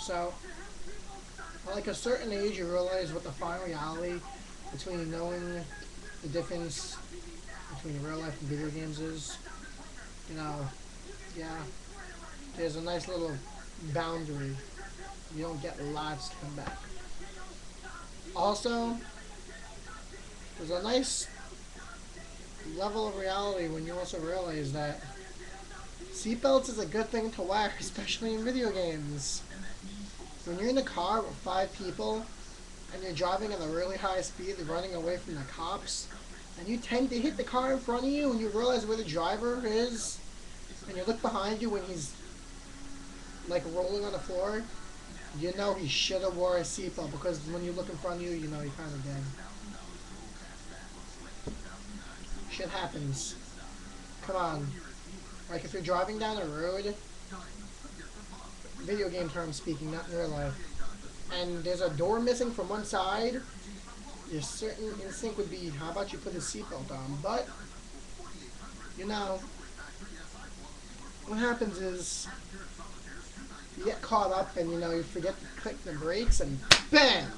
So, at like a certain age, you realize what the fine reality between knowing the difference between real life and video games is. You know, yeah, there's a nice little boundary. You don't get lots to come back. Also, there's a nice level of reality when you also realize that seatbelts is a good thing to wear, especially in video games. When you're in a car with 5 people and you're driving at a really high speed, running away from the cops, and you tend to hit the car in front of you and you realize where the driver is, and you look behind you when he's like rolling on the floor, you know he should have wore a seatbelt, because when you look in front of you, you know you're kind of dead. Shit happens. Come on. Like if you're driving down a road, video game terms speaking, not in real life, and there's a door missing from one side, your certain instinct would be, how about you put a seatbelt on? But, you know, what happens is, you get caught up and, you know, you forget to click the brakes and BAM!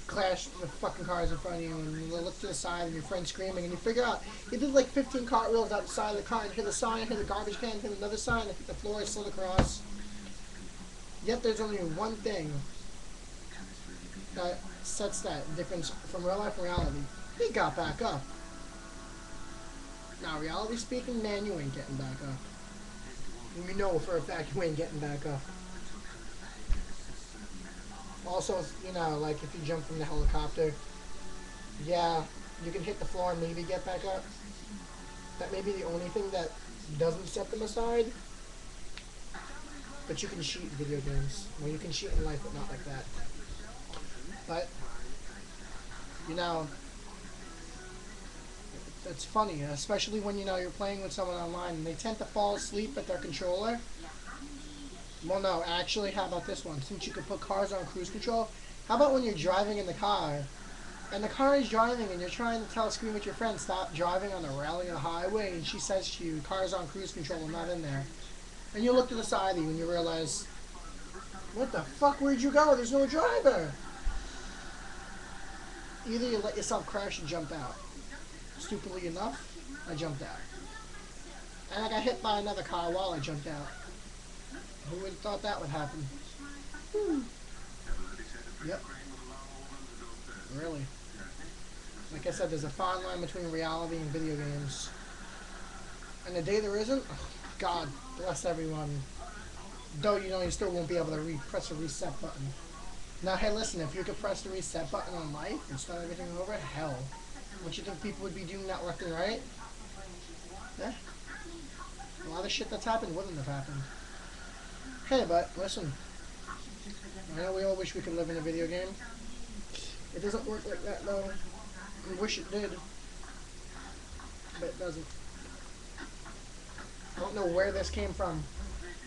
Clash the fucking cars in front of you, and you look to the side and your friend's screaming, and you figure out you did like 15 cartwheels out the side of the car and hit a sign, hit a garbage can, hit another sign, and hit the floor, slid across. Yet there's only one thing that sets that difference from real life and reality. He got back up. Now, reality speaking, man, you ain't getting back up. And you know for a fact you ain't getting back up. Also, you know, like if you jump from the helicopter, yeah, you can hit the floor and maybe get back up. That may be the only thing that doesn't set them aside. But you can cheat in video games. Well, you can cheat in life, but not like that. But, you know, it's funny, especially when, you know, you're playing with someone online and they tend to fall asleep at their controller. Well, no, actually, how about this one? Since you can put cars on cruise control, how about when you're driving in the car, and the car is driving and you're trying to scream at your friend, stop driving on a rally or highway, and she says to you, car's on cruise control, I'm not in there. And you look to the side of you and you realize, what the fuck, where'd you go? There's no driver. Either you let yourself crash and jump out. Stupidly enough, I jumped out. And I got hit by another car while I jumped out. Who would have thought that would happen? Yep. Really. Like I said, there's a fine line between reality and video games. And the day there isn't, oh, God bless everyone. Though, you know, you still won't be able to press the reset button. Now, hey, listen, if you could press the reset button on life and start everything over, hell. Don't you think people would be doing that left and right? Yeah. A lot of shit that's happened wouldn't have happened. Hey, but listen, I know we all wish we could live in a video game. It doesn't work like that, though. We wish it did, but it doesn't. I don't know where this came from.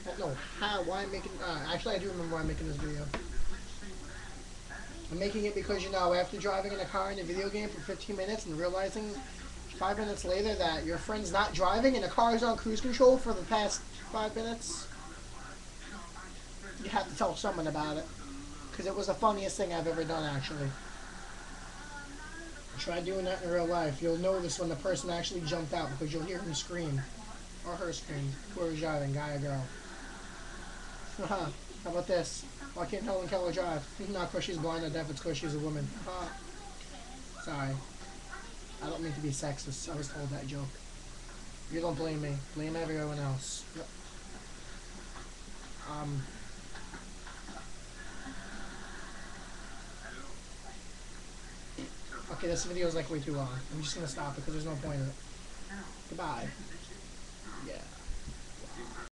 I don't know how, why I'm making, actually I do remember why I'm making this video. I'm making it because, you know, after driving in a car in a video game for 15 minutes and realizing 5 minutes later that your friend's not driving and the car is on cruise control for the past 5 minutes, you have to tell someone about it. Because it was the funniest thing I've ever done, actually. Try doing that in real life. You'll notice when the person actually jumped out because you'll hear him scream. Or her scream. Whoever's driving, guy or girl. Haha. How about this? Why can't Helen Keller drive? Not because she's blind or deaf, it's because she's a woman. Sorry. I don't mean to be sexist. I was told that joke. You don't blame me. Blame everyone else. Yep. Okay, this video is like way too long. I'm just gonna stop because there's no point in it. Goodbye. Yeah.